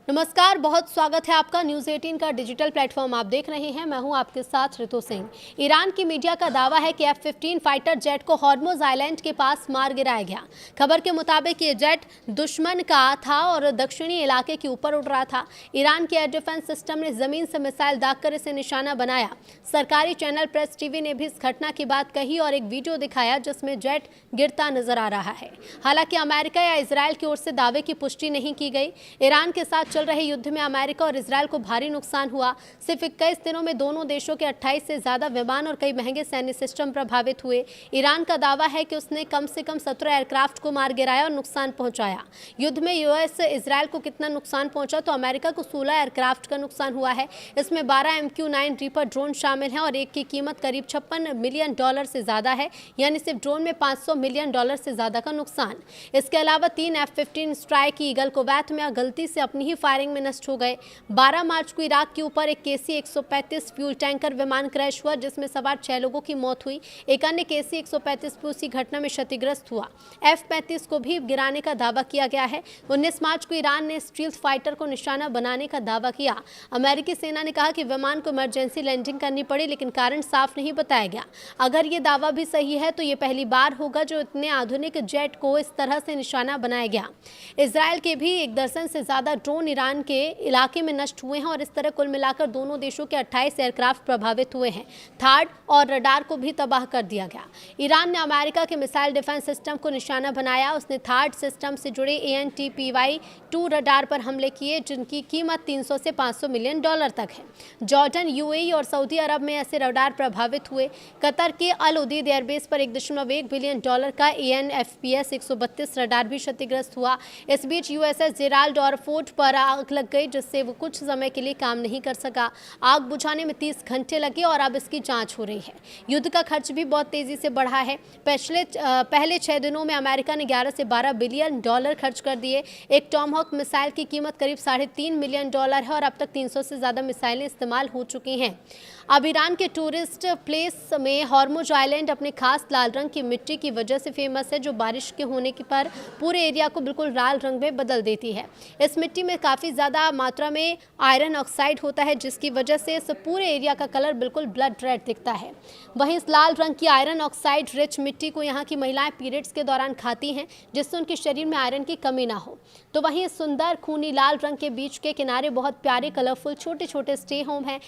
नमस्कार, बहुत स्वागत है आपका न्यूज़ 18 का डिजिटल प्लेटफॉर्म आप देख रहे हैं। मैं हूं आपके साथ ऋतु सिंह। ईरान की मीडिया का दावा है कि F-15 फाइटर जेट को हॉर्मुज आइलैंड के पास मार गिराया गया। खबर के मुताबिक ये जेट दुश्मन का था और दक्षिणी इलाके के ऊपर उड़ रहा था। ईरान के एयर डिफेंस सिस्टम ने जमीन से मिसाइल दागकर इसे निशाना बनाया। सरकारी चैनल प्रेस टीवी ने भी इस घटना की बात कही और एक वीडियो दिखाया जिसमें जेट गिरता नजर आ रहा है। हालांकि अमेरिका या इजराइल की ओर से दावे की पुष्टि नहीं की गई। ईरान के साथ चल रहे युद्ध में अमेरिका और इजराइल को भारी नुकसान हुआ। सिर्फ 21 दिनों में दोनों देशों के 28 से ज्यादा विमान और कई महंगे सैन्य सिस्टम प्रभावित हुए। ईरान का दावा है कि उसने कम से कम 17 एयरक्राफ्ट को मार गिराया और नुकसान पहुंचाया। युद्ध में यूएस इजराइल को कितना नुकसान पहुंचा तो अमेरिका को 16 एयरक्राफ्ट का नुकसान हुआ है। इसमें 12 MQ-9 रीपर ड्रोन शामिल हैं और एक की कीमत करीब $56 मिलियन से ज्यादा है, यानी सिर्फ ड्रोन में $500 मिलियन से ज्यादा का नुकसान। इसके अलावा 3 F-15 स्ट्राइक ईगल कुवैत में गलती से अपनी ही फायरिंग में नष्ट हो गए। 12 मार्च को इराक के ऊपर एक KC-135 फ्यूल टैंकर विमान क्रैश हुआ जिसमें सवार 6 लोगों की मौत हुई। एक अन्य KC-135 भी उसी घटना में क्षतिग्रस्त हुआ। F-35 को भी गिराने का दावा किया गया है। 19 मार्च को ईरान ने स्टील्थ फाइटर को निशाना बनाने का दावा किया। अमेरिकी सेना ने कहा कि विमान को इमरजेंसी लैंडिंग करनी पड़ी, लेकिन कारण साफ नहीं बताया गया। अगर ये दावा भी सही है तो ये पहली बार होगा जो इतने आधुनिक जेट को इस तरह से निशाना बनाया गया। इजराइल के भी 1 दर्जन से ज्यादा ड्रोन ईरान के इलाके में नष्ट हुए हैं और इस तरह कुल मिलाकर दोनों देशों के 28 एयरक्राफ्ट प्रभावित हुए हैं। थार्ड और रडार को भी तबाह कर दिया गया। ईरान ने अमेरिका के मिसाइल डिफेंस सिस्टम को निशाना बनाया। उसने थार्ड सिस्टम से जुड़े ANTPY-2 रडार पर हमले किए जिनकी कीमत $300 से $500 मिलियन तक है। जॉर्डन, UAE और सऊदी अरब में ऐसे रडार प्रभावित हुए। कतर के अल उदीद एयरबेस पर $1.1 बिलियन का AN/FPS 132 रडार भी क्षतिग्रस्त हुआ। इस बीच USS जेराल्ड और फोर्ट पर आग लग गई जिससे वो कुछ समय के लिए काम नहीं कर सका। आग बुझाने में 30 घंटे लगे और अब इसकी जांच हो रही है। युद्ध का खर्च भी बहुत तेजी से बढ़ा है। पहले 6 दिनों में अमेरिका ने 11 से 12 बिलियन खर्च कर दिए। एक टॉमहॉक मिसाइल की कीमत करीब $3.5 मिलियन है और अब तक 300 से ज्यादा मिसाइलें इस्तेमाल हो चुकी हैं। अब ईरान के टूरिस्ट प्लेस में हॉर्मुज आइलैंड अपने खास लाल रंग की मिट्टी की वजह से फेमस है, जो बारिश के होने के पर पूरे एरिया को बिल्कुल लाल रंग में बदल देती है। इस मिट्टी में काफ़ी ज़्यादा मात्रा में आयरन ऑक्साइड होता है जिसकी वजह से इस पूरे एरिया का कलर बिल्कुल ब्लड रेड दिखता है। वहीं इस लाल रंग की आयरन ऑक्साइड रिच मिट्टी को यहाँ की महिलाएं पीरियड्स के दौरान खाती हैं जिससे उनके शरीर में आयरन की कमी ना हो। तो वहीं इस सुंदर खूनी लाल रंग के बीच के किनारे बहुत प्यारे कलरफुल छोटे छोटे स्टे होम हैं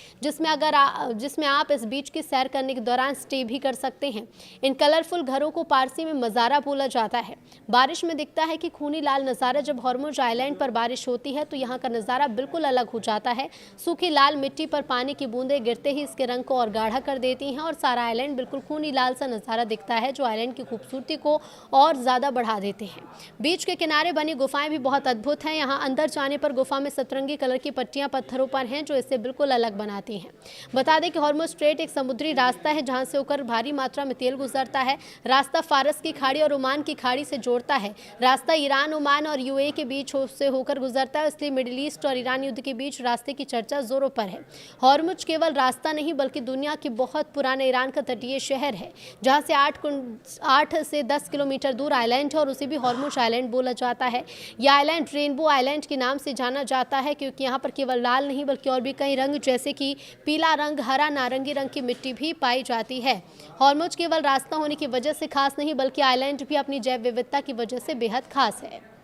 जिसमें आप इस बीच की सैर करने के दौरान स्टे भी कर सकते हैं। इन कलरफुल घरों को पारसी में मज़ारा बोला जाता है। बारिश में दिखता है कि खूनी लाल नज़ारा। जब हॉर्मुज आइलैंड पर बारिश होती है तो यहाँ का नज़ारा बिल्कुल अलग हो जाता है। सूखी लाल मिट्टी पर पानी की बूंदें गिरते ही इसके रंग को और गाढ़ा कर देती हैं और सारा आइलैंड बिल्कुल खूनी लाल सा नज़ारा दिखता है जो आइलैंड की खूबसूरती को और ज़्यादा बढ़ा देते हैं। बीच के किनारे बनी गुफाएं भी बहुत अद्भुत हैं। यहाँ अंदर जाने पर गुफा में सतरंगी कलर की पट्टियाँ पत्थरों पर हैं जो इसे बिल्कुल अलग बनाती हैं। बता दें कि हॉर्मुज स्ट्रेट एक समुद्री रास्ता है जहाँ से होकर भारी मात्रा में तेल गुजरता है। रास्ता फारस की खाड़ी और ओमान की खाड़ी से जोड़ता है। रास्ता ईरान, ओमान और UAE के बीच से होकर गुजरता है, इसलिए मिडिल ईस्ट और ईरान युद्ध के बीच रास्ते की चर्चा जोरों पर है। हॉर्मुज केवल रास्ता नहीं बल्कि दुनिया के बहुत पुराने ईरान का तटीय शहर है जहाँ से 8 से 10 किलोमीटर दूर आइलैंड है और उसे भी हॉर्मुज आइलैंड बोला जाता है। यह आइलैंड रेनबो आइलैंड के नाम से जाना जाता है क्योंकि यहाँ पर केवल लाल नहीं बल्कि और भी कई रंग जैसे कि पीला रंग, हरा, नारंगी रंग की मिट्टी भी पाई जाती है। हॉर्मुज केवल रास्ता होने की वजह से खास नहीं बल्कि आइलैंड भी अपनी जैव विविधता की वजह से बेहद खास है।